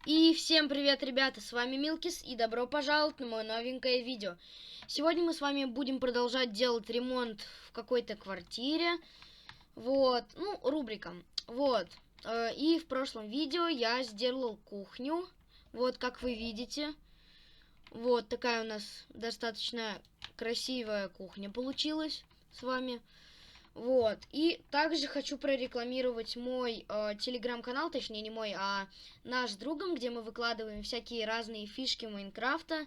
И всем привет, ребята, с вами Милкис, и добро пожаловать на мое новенькое видео. Сегодня мы с вами будем продолжать делать ремонт в какой-то квартире. Вот, ну, рубрика. Вот, и в прошлом видео я сделал кухню. Вот, как вы видите. Вот такая у нас достаточно красивая кухня получилась с вами. Вот. И также хочу прорекламировать мой телеграм-канал, точнее не мой, а наш с другом, где мы выкладываем всякие разные фишки Майнкрафта.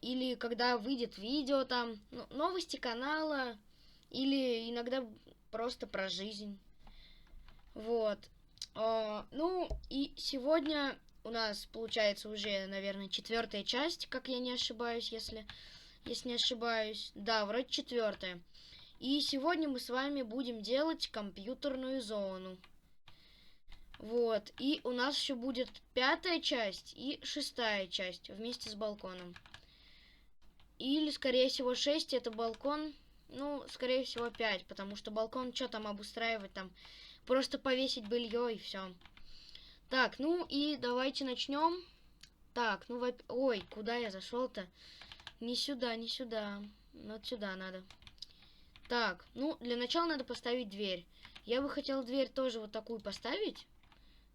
Или когда выйдет видео там, ну, новости канала, или иногда просто про жизнь. Вот. Ну, и сегодня у нас получается уже, наверное, четвертая часть, как я не ошибаюсь, если не ошибаюсь. Да, вроде четвертая. И сегодня мы с вами будем делать компьютерную зону. Вот. И у нас еще будет пятая часть и шестая часть вместе с балконом. Или, скорее всего, 6 это балкон. Ну, скорее всего, 5, потому что балкон, что там обустраивать там? Просто повесить белье и все. Так, ну и давайте начнем. Так, ну, ой, куда я зашел-то? Не сюда, не сюда. Вот сюда надо. Так, ну, для начала надо поставить дверь. Я бы хотел дверь тоже вот такую поставить.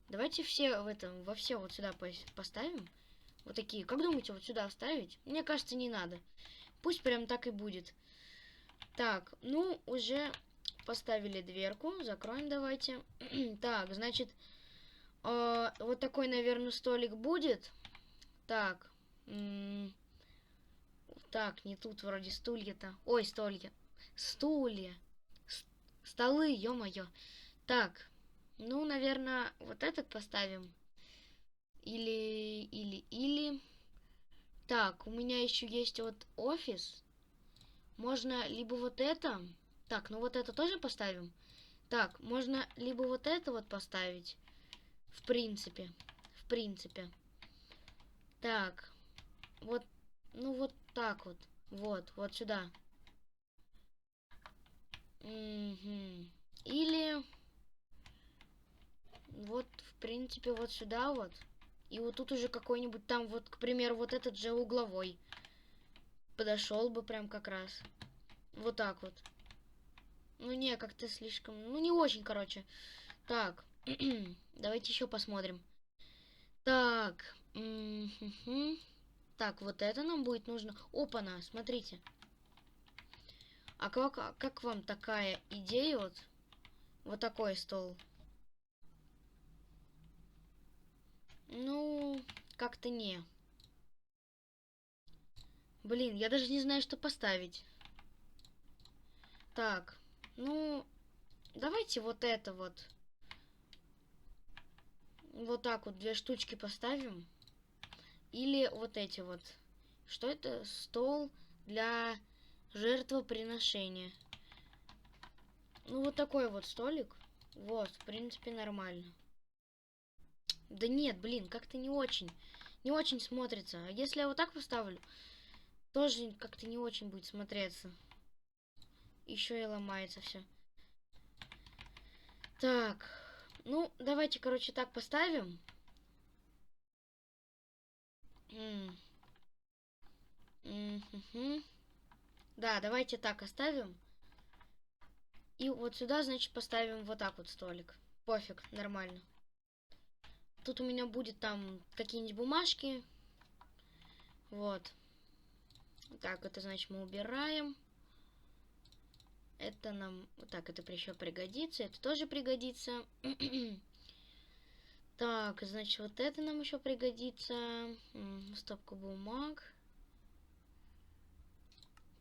Давайте все во все вот сюда поставим. Вот такие. Как думаете, вот сюда вставить? Мне кажется, не надо. Пусть прям так и будет. Так, ну, уже поставили дверку. Закроем давайте. Так, значит, вот такой, наверное, столик будет. Так, так, не тут вроде стулья-то. Ой, стулья. Стулья. Столы, ё-моё. Так, ну, наверное, вот этот поставим. Или. Так, у меня еще есть вот офис. Можно либо вот это. Так, ну вот это тоже поставим. Так, можно либо вот это вот поставить. В принципе. В принципе. Так, вот, ну вот так вот. Вот сюда. Угу. Или вот, в принципе, вот сюда вот. И вот тут уже какой-нибудь там, вот, к примеру, вот этот же угловой. Подошел бы прям как раз. Вот так вот. Ну не, как-то слишком... Ну не очень, короче. Так, давайте еще посмотрим. Так, так, вот это нам будет нужно. Опа-на, смотрите. А как вам такая идея вот? Вот такой стол. Ну, как-то не. Блин, я даже не знаю, что поставить. Так, ну, давайте вот это вот. Вот так вот две штучки поставим. Или вот эти вот. Что это? Стол для жертвоприношения. Ну, вот такой вот столик. Вот, в принципе, нормально. Да нет, блин, как-то не очень. Не очень смотрится. А если я вот так поставлю, тоже как-то не очень будет смотреться. Еще и ломается все. Так, ну, давайте, короче, так поставим. Да, давайте так оставим. И вот сюда, значит, поставим вот так вот столик. Пофиг, нормально. Тут у меня будет там какие-нибудь бумажки. Вот. Так, это значит мы убираем. Это нам... Так, это еще пригодится. Это тоже пригодится. Так, значит, вот это нам еще пригодится. Стопка бумаг.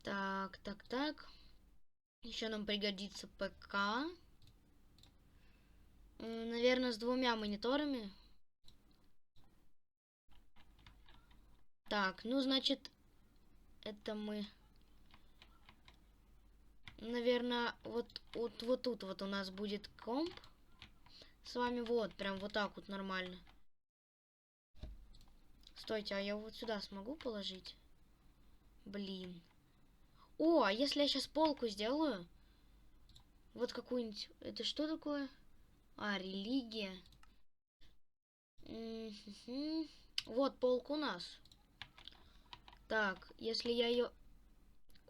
Так. Еще нам пригодится ПК. Наверное, с двумя мониторами. Так, ну, значит, это мы... Наверное, вот тут вот у нас будет комп. С вами вот, прям вот так вот нормально. Стойте, а я вот сюда смогу положить? Блин. О, а если я сейчас полку сделаю? Вот какую-нибудь... Это что такое? А, религия. Вот полка у нас. Так, если я ее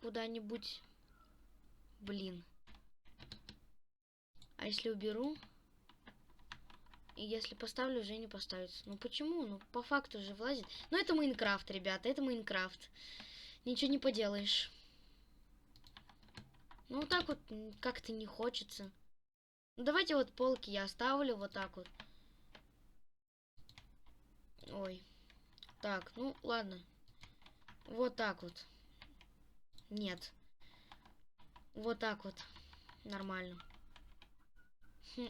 куда-нибудь... Блин. А если уберу? И если поставлю, уже не поставится. Ну почему? Ну по факту же влазит. Ну это Майнкрафт, ребята, это Майнкрафт. Ничего не поделаешь. Ну вот так вот как-то не хочется. Ну давайте вот полки я оставлю вот так вот. Ой. Так, ну ладно. Вот так вот. Нет. Вот так вот. Нормально.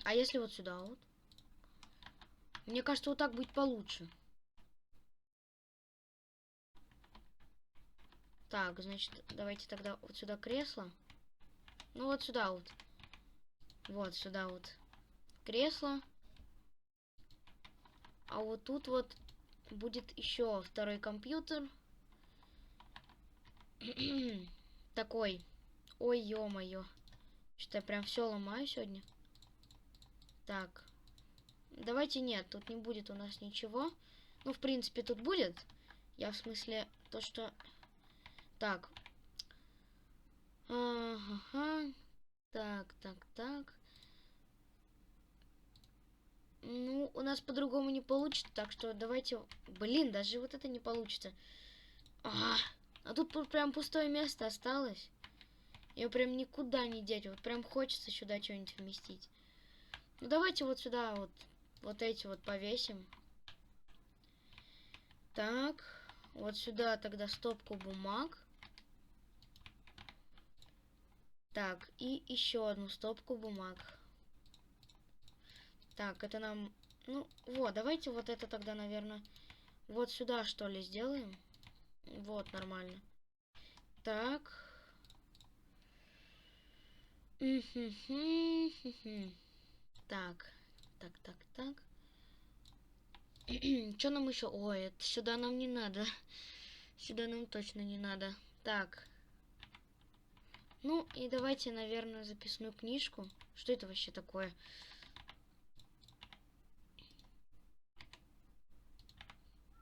А если вот сюда вот? Мне кажется, вот так будет получше. Так, значит, давайте тогда вот сюда кресло. Ну вот сюда вот. Вот сюда вот кресло. А вот тут вот будет еще второй компьютер. Такой. Ой, ё-моё. Что-то я прям все ломаю сегодня. Так. Давайте нет, тут не будет у нас ничего. Ну, в принципе, тут будет. Я в смысле то, что... Так. Ага. Так. Ну, у нас по-другому не получится, так что давайте... Блин, даже вот это не получится. А тут прям пустое место осталось. Ее прям никуда не деть. Вот прям хочется сюда что-нибудь вместить. Ну, давайте вот сюда вот эти вот повесим. Так. Вот сюда тогда стопку бумаг. Так, и еще одну стопку бумаг. Так, это нам... Ну, вот, давайте вот это тогда, наверное, вот сюда, что ли, сделаем. Вот, нормально. Так. Так. Так. Что нам еще? Ой, это сюда нам не надо. Сюда нам точно не надо. Так. Ну, и давайте, наверное, записную книжку. Что это вообще такое?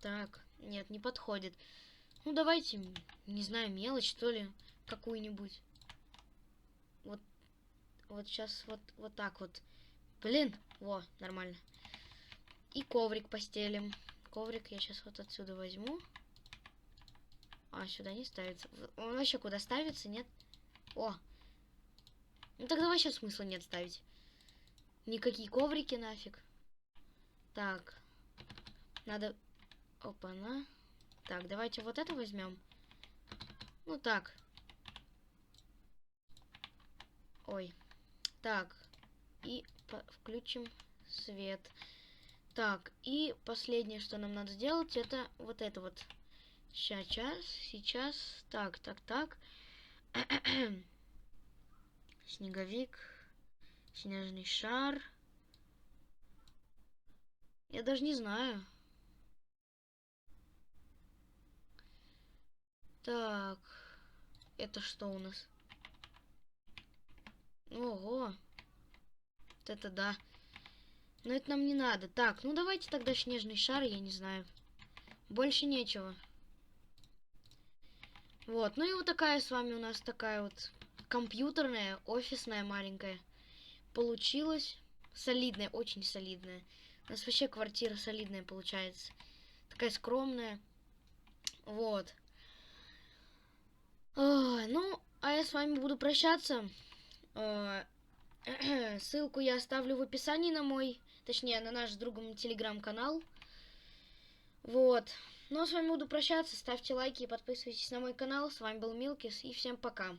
Так, нет, не подходит. Ну, давайте, не знаю, мелочь, что ли, какую-нибудь. Вот сейчас вот так вот. Блин, во, нормально. И коврик постелим. Коврик я сейчас вот отсюда возьму. А, сюда не ставится. Он вообще куда ставится, нет? О. Ну тогда вообще смысла нет ставить. Никакие коврики нафиг. Так. Надо... Опа-на. Так, давайте вот это возьмем. Ну так. Ой. Так. И включим свет. Так, и последнее, что нам надо сделать, это вот это вот. Сейчас. Так. Снеговик. Снежный шар. Я даже не знаю. Так. Это что у нас? Ого. Вот это да. Но это нам не надо. Так, ну давайте тогда снежный шар, я не знаю. Больше нечего. Вот, ну и вот такая с вами у нас такая вот компьютерная, офисная маленькая. Получилась. Солидная, очень солидная. У нас вообще квартира солидная получается. Такая скромная. Вот. Ну, а я с вами буду прощаться. Ссылку я оставлю в описании на мой, точнее, на наш с другом телеграм-канал. Вот. Ну, а с вами буду прощаться. Ставьте лайки и подписывайтесь на мой канал. С вами был Милкис, и всем пока.